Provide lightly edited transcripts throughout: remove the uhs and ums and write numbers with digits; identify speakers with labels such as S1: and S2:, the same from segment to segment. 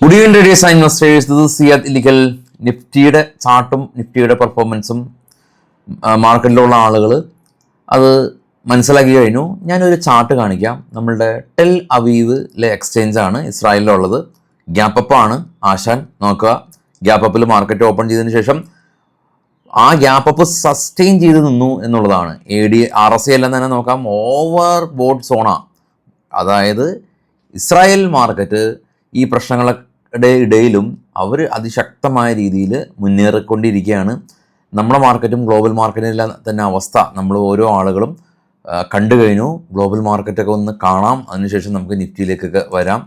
S1: Good evening traders and investors. ഇത് സിയാദ് ഇല്ലിക്കൽ. നിഫ്റ്റിയുടെ ചാർട്ടും നിഫ്റ്റിയുടെ പെർഫോമൻസും മാർക്കറ്റിലുള്ള ആളുകൾ അത് മനസ്സിലാക്കി കഴിഞ്ഞു. ഞാനൊരു ചാർട്ട് കാണിക്കാം. നമ്മളുടെ ടെൽ അവീവിലെ എക്സ്ചേഞ്ചാണ് ഇസ്രായേലിലുള്ളത്. ഗ്യാപ്പപ്പാണ് ആശാൻ. നോക്കുക, ഗ്യാപ്പപ്പിൽ മാർക്കറ്റ് ഓപ്പൺ ചെയ്തതിന് ശേഷം ആ ഗ്യാപ്പപ്പ് സസ്റ്റെയിൻ ചെയ്ത് നിന്നു എന്നുള്ളതാണ്. RSI എല്ലാം തന്നെ നോക്കാം, ഓവർ ബോട്ട് സോണാണ്. അതായത് ഇസ്രായേൽ മാർക്കറ്റ് ഈ പ്രശ്നങ്ങളുടെ ഇടയിലും അവർ അതിശക്തമായ രീതിയിൽ മുന്നേറിക്കൊണ്ടിരിക്കുകയാണ്. നമ്മുടെ മാർക്കറ്റും ഗ്ലോബൽ മാർക്കറ്റിലെല്ലാം തന്നെ അവസ്ഥ നമ്മൾ ഓരോ ആളുകളും കണ്ടു കഴിഞ്ഞു. ഗ്ലോബൽ മാർക്കറ്റൊക്കെ ഒന്ന് കാണാം, അതിനുശേഷം നമുക്ക് നിഫ്റ്റിയിലേക്കൊക്കെ വരാം.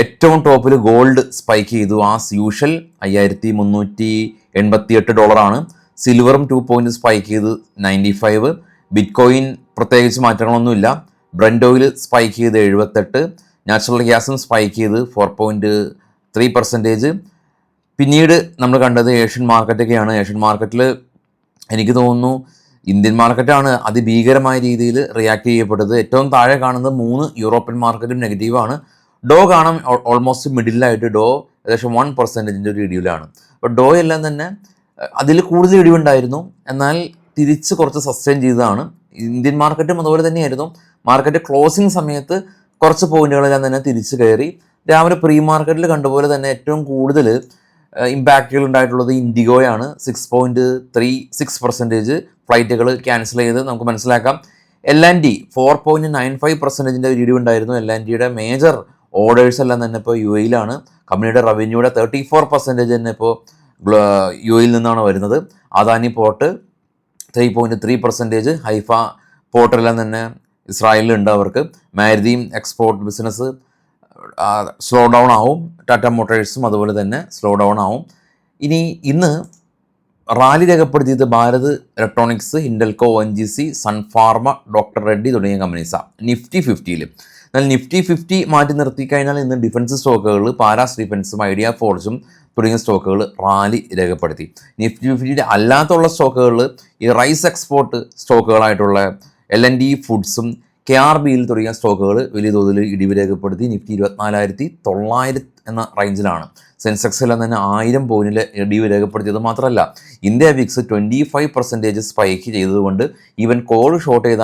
S1: ഏറ്റവും ടോപ്പിൽ ഗോൾഡ് സ്പൈക്ക് ചെയ്തു ആസ് യൂഷ്വൽ. $5388. സിൽവറും 2 പോയിന്റ് സ്പൈക്ക് ചെയ്ത് 95. ബിറ്റ്കോയിൻ പ്രത്യേകിച്ച് മാറ്റങ്ങളൊന്നുമില്ല. ബ്രന്റ് ഓയിൽ സ്പൈക്ക് ചെയ്ത് 78. നാച്ചുറൽ ഗ്യാസും സ്പൈക്ക് ചെയ്ത് 4.3%. പിന്നീട് നമ്മൾ കണ്ടത് ഏഷ്യൻ മാർക്കറ്റൊക്കെയാണ്. ഏഷ്യൻ മാർക്കറ്റിൽ എനിക്ക് തോന്നുന്നു ഇന്ത്യൻ മാർക്കറ്റാണ് അതിഭീകരമായ രീതിയിൽ റിയാക്ട് ചെയ്യപ്പെട്ടത്. ഏറ്റവും താഴെ കാണുന്നത് 3 യൂറോപ്യൻ മാർക്കറ്റും നെഗറ്റീവാണ്. ഡോ കാണാം ഓൾമോസ്റ്റ് മിഡിലായിട്ട്. ഡോ ഏകദേശം 1% ഒരു ഇടിവിലാണ്. അപ്പോൾ ഡോ എല്ലാം തന്നെ അതിൽ കൂടുതൽ ഇടിവുണ്ടായിരുന്നു, എന്നാൽ തിരിച്ച് കുറച്ച് സസ്റ്റെയിൻ ചെയ്തതാണ്. ഇന്ത്യൻ മാർക്കറ്റും അതുപോലെ തന്നെയായിരുന്നു. മാർക്കറ്റ് ക്ലോസിംഗ് സമയത്ത് കുറച്ച് പോയിന്റുകളെല്ലാം തന്നെ തിരിച്ച് കയറി. രാവിലെ പ്രീ മാർക്കറ്റിൽ കണ്ടുപോലെ തന്നെ ഏറ്റവും കൂടുതൽ ഇമ്പാക്റ്റുകൾ ഉണ്ടായിട്ടുള്ളത് ഇൻഡിഗോയാണ്. 6.36% ഫ്ലൈറ്റുകൾ ക്യാൻസൽ ചെയ്ത് നമുക്ക് മനസ്സിലാക്കാം. L&T 4.95% ഒരു ഇടിവുണ്ടായിരുന്നു. L&Tയുടെ മേജർ ഓർഡേഴ്സ് എല്ലാം തന്നെ ഇപ്പോൾ UAE കമ്പനിയുടെ റവന്യൂയുടെ 34% തന്നെ ഇപ്പോൾ UAE നിന്നാണ് വരുന്നത്. അദാനി പോർട്ട് 3.3%. ഹൈഫ പോർട്ടെല്ലാം തന്നെ ഇസ്രായേലിലുണ്ട്. അവർക്ക് മാരുതിയും എക്സ്പോർട്ട് ബിസിനസ് സ്ലോ ഡൗൺ ആവും. ടാറ്റ മോട്ടോഴ്സും അതുപോലെ തന്നെ സ്ലോ ഡൗൺ ആവും. ഇന്ന് റാലി രേഖപ്പെടുത്തിയത് Bharat electronics, Hindalco, ONGC, Sun Pharma, doctor Reddy തുടങ്ങിയ കമ്പനീസാണ് നിഫ്റ്റി 50-ൽ. എന്നാൽ നിഫ്റ്റി 50 മാറ്റി നിർത്തി കഴിഞ്ഞാൽ ഇന്ന് ഡിഫൻസ് സ്റ്റോക്കുകൾ പാരാസ് ഡിഫൻസും ഐഡിയ ഫോർസും തുടങ്ങിയ സ്റ്റോക്കുകൾ റാലി രേഖപ്പെടുത്തി. നിഫ്റ്റി 50 അല്ലാത്തുള്ള സ്റ്റോക്കുകളിൽ ഈ റൈസ് എക്സ്പോർട്ട് സ്റ്റോക്കുകളായിട്ടുള്ള L&T ഫുഡ്സും KRBയിൽ തുടങ്ങിയ സ്റ്റോക്കുകൾ വലിയ തോതിൽ ഇടിവ് രേഖപ്പെടുത്തി. നിഫ്റ്റി 24,900 എന്ന റേഞ്ചിലാണ്. സെൻസെക്സിലെല്ലാം തന്നെ 1000 പോയിന്റിൽ ഇടിവ് രേഖപ്പെടുത്തിയത് മാത്രമല്ല, ഇന്ത്യ വിക്സ് 25% സ്പൈക്ക് ചെയ്തതുകൊണ്ട് ഈവൻ കോൾ ഷോർട്ട് ചെയ്ത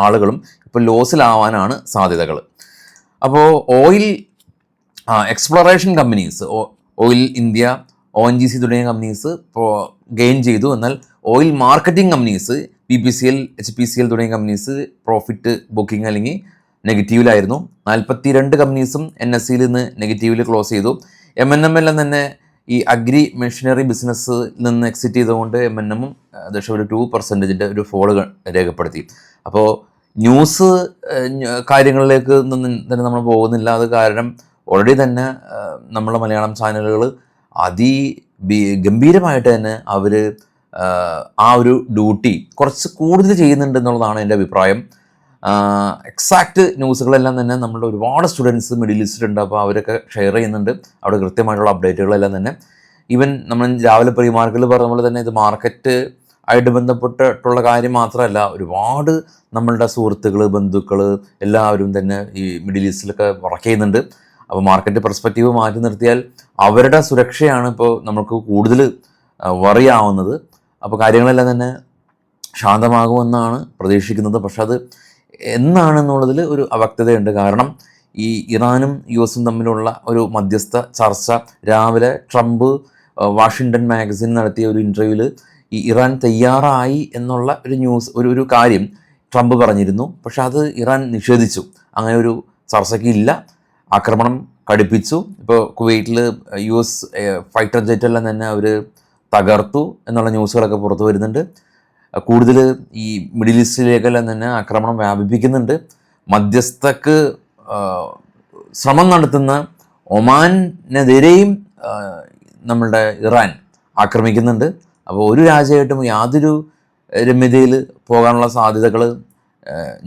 S1: ആളുകളും ഇപ്പോൾ ലോസിലാവാനാണ് സാധ്യതകൾ. അപ്പോൾ oil exploration companies, oil India, ONGC തുടങ്ങിയ കമ്പനീസ് ഗെയിൻ ചെയ്തു. എന്നാൽ oil marketing companies BPCL, HPCL തുടങ്ങിയ കമ്പനീസ് പ്രോഫിറ്റ് ബുക്കിംഗ് അല്ലെങ്കിൽ നെഗറ്റീവിലായിരുന്നു. 42 കമ്പനീസും NSEയിൽ നിന്ന് നെഗറ്റീവിൽ ക്ലോസ് ചെയ്തു. M&M എല്ലാം തന്നെ ഈ അഗ്രി മെഷീനറി ബിസിനസ്സിൽ നിന്ന് എക്സിറ്റ് ചെയ്തുകൊണ്ട് M&Mഉം ഏകദേശം ഒരു 2% ഒരു ഫോള് രേഖപ്പെടുത്തി. അപ്പോൾ ന്യൂസ് കാര്യങ്ങളിലേക്ക് തന്നെ നമ്മൾ പോകുന്നില്ല. അത് കാരണം ഓൾറെഡി തന്നെ നമ്മളെ മലയാളം ചാനലുകൾ ഗംഭീരമായിട്ട് തന്നെ അവർ ആ ഒരു ഡ്യൂട്ടി കുറച്ച് കൂടുതൽ ചെയ്യുന്നുണ്ട് എന്നുള്ളതാണ് എൻ്റെ അഭിപ്രായം. എക്സാക്റ്റ് ന്യൂസുകളെല്ലാം തന്നെ നമ്മളുടെ ഒരുപാട് സ്റ്റുഡൻസ് മിഡിൽ ഈസ്റ്റിലുണ്ട്. അപ്പോൾ അവരൊക്കെ ഷെയർ ചെയ്യുന്നുണ്ട് അവിടെ കൃത്യമായിട്ടുള്ള അപ്ഡേറ്റുകളെല്ലാം തന്നെ. ഈവൻ നമ്മൾ രാവിലെ പ്രീ മാർക്കറ്റിൽ പറഞ്ഞ പോലെ തന്നെ ഇത് മാർക്കറ്റ് ആയിട്ട് ബന്ധപ്പെട്ടിട്ടുള്ള കാര്യം മാത്രമല്ല, ഒരുപാട് നമ്മളുടെ സുഹൃത്തുക്കൾ, ബന്ധുക്കൾ എല്ലാവരും തന്നെ ഈ മിഡിൽ ഈസ്റ്റിലൊക്കെ വർക്ക് ചെയ്യുന്നുണ്ട്. അപ്പോൾ മാർക്കറ്റ് പെർസ്പെക്റ്റീവ് മാറ്റി നിർത്തിയാൽ അവരുടെ സുരക്ഷയാണ് ഇപ്പോൾ നമുക്ക് കൂടുതൽ വറിയാവുന്നത്. അപ്പോൾ കാര്യങ്ങളെല്ലാം തന്നെ ശാന്തമാകുമെന്നാണ് പ്രതീക്ഷിക്കുന്നത്. പക്ഷെ അത് എന്നാണെന്നുള്ളതിൽ ഒരു അവ്യക്തതയുണ്ട്. കാരണം ഈ ഇറാനും US തമ്മിലുള്ള ഒരു മധ്യസ്ഥ ചർച്ച രാവിലെ ട്രംപ് വാഷിങ്ടൺ മാഗസിൻ നടത്തിയ ഒരു ഇൻ്റർവ്യൂവിൽ ഈ ഇറാൻ തയ്യാറായി എന്നുള്ള ഒരു ന്യൂസ് ഒരു കാര്യം ട്രംപ് പറഞ്ഞിരുന്നു. പക്ഷെ അത് ഇറാൻ നിഷേധിച്ചു. അങ്ങനെ ഒരു ചർച്ചയ്ക്ക് ഇല്ല. ആക്രമണം കടുപ്പിച്ചു. ഇപ്പോൾ കുവൈറ്റിൽ US ഫൈറ്റർ ജെറ്റെല്ലാം തന്നെ അവർ തകർത്തു എന്നുള്ള ന്യൂസുകളൊക്കെ പുറത്തു വരുന്നുണ്ട്. കൂടുതൽ ഈ മിഡിൽ ഈസ്റ്റിലേക്കെല്ലാം തന്നെ ആക്രമണം വ്യാപിപ്പിക്കുന്നുണ്ട്. മധ്യസ്ഥക്ക് ശ്രമം നടത്തുന്ന ഒമാനെതിരെയും നമ്മളുടെ ഇറാൻ ആക്രമിക്കുന്നുണ്ട്. അപ്പോൾ ഒരു രാജ്യമായിട്ടും യാതൊരു രമ്യതയിൽ പോകാനുള്ള സാധ്യതകൾ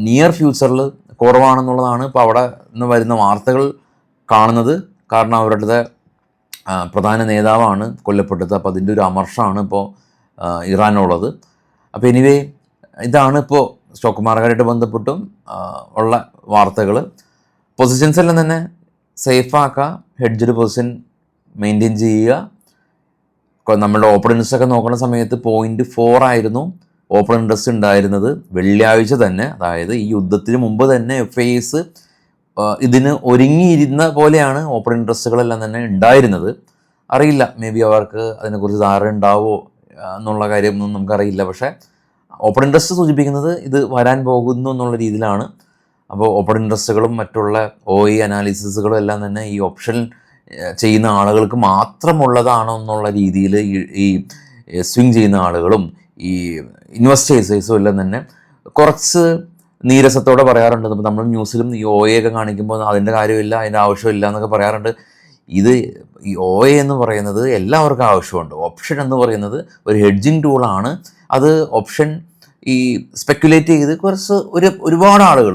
S1: നിയർ ഫ്യൂച്ചറിൽ കുറവാണെന്നുള്ളതാണ് ഇപ്പോൾ അവിടെ നിന്ന് വരുന്ന വാർത്തകൾ കാണുന്നത്. കാരണം അവരുടെ പ്രധാന നേതാവാണ് കൊല്ലപ്പെട്ടത്. അപ്പോൾ അതിൻ്റെ ഒരു അമർഷമാണ് ഇപ്പോൾ ഇറാനുള്ളത്. അപ്പോൾ എനിവേ ഇതാണ് ഇപ്പോൾ സ്റ്റോക്ക് മാർക്കറ്റായിട്ട് ബന്ധപ്പെട്ടും ഉള്ള വാർത്തകൾ. പൊസിഷൻസ് എല്ലാം തന്നെ സേഫാക്കുക, ഹെഡ്ജഡ് പൊസിഷൻ മെയിൻറ്റെയിൻ ചെയ്യുക. നമ്മളുടെ ഓപ്പൺ ഇൻട്രസ്റ്റ് ഒക്കെ നോക്കുന്ന സമയത്ത് 0.4 ആയിരുന്നു ഓപ്പൺ ഇൻട്രസ്റ്റ് ഉണ്ടായിരുന്നത് വെള്ളിയാഴ്ച തന്നെ. അതായത് ഈ യുദ്ധത്തിന് മുമ്പ് തന്നെ FIs ഇതിന് ഒരുങ്ങിയിരുന്ന പോലെയാണ് ഓപ്പൺ ഇൻട്രസ്റ്റുകളെല്ലാം തന്നെ ഉണ്ടായിരുന്നത്. അറിയില്ല, മേ ബി അവർക്ക് അതിനെക്കുറിച്ച് ധാരണ ഉണ്ടാവോ എന്നുള്ള കാര്യമൊന്നും നമുക്കറിയില്ല. പക്ഷേ ഓപ്പൺ ഇൻട്രസ്റ്റ് സൂചിപ്പിക്കുന്നത് ഇത് വരാൻ പോകുന്നു എന്നുള്ള രീതിയിലാണ്. അപ്പോൾ ഓപ്പൺ ഇൻട്രസ്റ്റുകളും മറ്റുള്ള OI അനാലിസിസുകളും എല്ലാം തന്നെ ഈ ഓപ്ഷൻ ചെയ്യുന്ന ആളുകൾക്ക് മാത്രമുള്ളതാണോ എന്നുള്ള രീതിയിൽ ഈ സ്വിങ് ചെയ്യുന്ന ആളുകളും ഈ ഇൻവെസ്റ്റേഴ്സും എല്ലാം തന്നെ കുറച്ച് നീരസത്തോടെ പറയാറുണ്ട്. അപ്പോൾ നമ്മൾ ന്യൂസിലും ഈ OI ഒക്കെ കാണിക്കുമ്പോൾ അതിൻ്റെ കാര്യമില്ല, അതിൻ്റെ ആവശ്യമില്ല എന്നൊക്കെ പറയാറുണ്ട്. ഇത് ഈ OI എന്ന് പറയുന്നത് എല്ലാവർക്കും ആവശ്യമുണ്ട്. ഓപ്ഷൻ എന്ന് പറയുന്നത് ഒരു ഹെഡ്ജിങ് ടൂളാണ്. അത് ഓപ്ഷൻ ഈ സ്പെക്കുലേറ്റ് ചെയ്ത് ഒരുപാട് ആളുകൾ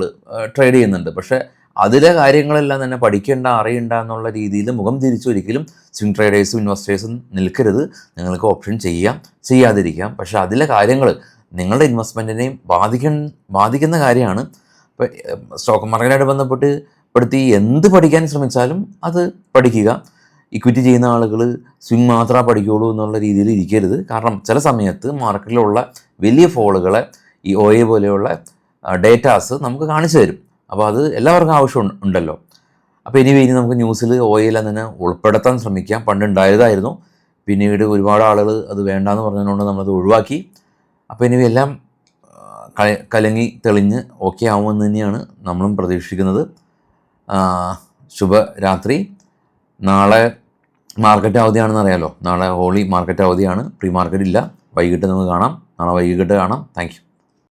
S1: ട്രേഡ് ചെയ്യുന്നുണ്ട്. പക്ഷേ അതിലെ കാര്യങ്ങളെല്ലാം തന്നെ പഠിക്കേണ്ട, അറിയണ്ട എന്നുള്ള രീതിയിൽ മുഖം തിരിച്ചൊരിക്കലും സ്വിംഗ് ട്രേഡേഴ്സും ഇൻവെസ്റ്റേഴ്സും നിൽക്കരുത്. നിങ്ങൾക്ക് ഓപ്ഷൻ ചെയ്യാം, ചെയ്യാതിരിക്കാം, പക്ഷേ അതിലെ കാര്യങ്ങൾ നിങ്ങളുടെ ഇൻവെസ്റ്റ്മെൻറ്റിനെയും ബാധിക്കുന്ന കാര്യമാണ്. ഇപ്പോൾ സ്റ്റോക്ക് മാർക്കറ്റായിട്ട് ബന്ധപ്പെടുത്തി എന്ത് പഠിക്കാൻ ശ്രമിച്ചാലും അത് പഠിക്കുക. ഇക്വിറ്റി ചെയ്യുന്ന ആളുകൾ സ്വിംഗ് മാത്രമേ പഠിക്കുകയുള്ളൂ എന്നുള്ള രീതിയിൽ ഇരിക്കരുത്. കാരണം ചില സമയത്ത് മാർക്കറ്റിലുള്ള വലിയ ഫോളുകളെ ഈ OI പോലെയുള്ള ഡേറ്റാസ് നമുക്ക് കാണിച്ചു തരും. അപ്പോൾ അത് എല്ലാവർക്കും ആവശ്യം ഉണ്ടല്ലോ. അപ്പോൾ ഇനി നമുക്ക് ന്യൂസിൽ OI എല്ലാം തന്നെ ഉൾപ്പെടുത്താൻ ശ്രമിക്കാം. പണ്ടുണ്ടായതായിരുന്നു, പിന്നീട് ഒരുപാട് ആളുകൾ അത് വേണ്ടാന്ന് പറഞ്ഞതുകൊണ്ട് നമ്മളത് ഒഴിവാക്കി. അപ്പോൾ ഇനി എല്ലാം കലങ്ങി തെളിഞ്ഞ് ഓക്കെ ആവുമെന്ന് തന്നെയാണ് നമ്മളും പ്രതീക്ഷിക്കുന്നത്. ശുഭരാത്രി. നാളെ മാർക്കറ്റ് അവധിയാണെന്ന് അറിയാമല്ലോ. നാളെ ഹോളി മാർക്കറ്റ് അവധിയാണ്, പ്രീ മാർക്കറ്റ് ഇല്ല. വൈകിട്ട് നമുക്ക് കാണാം, നാളെ വൈകിട്ട് കാണാം. Thank you.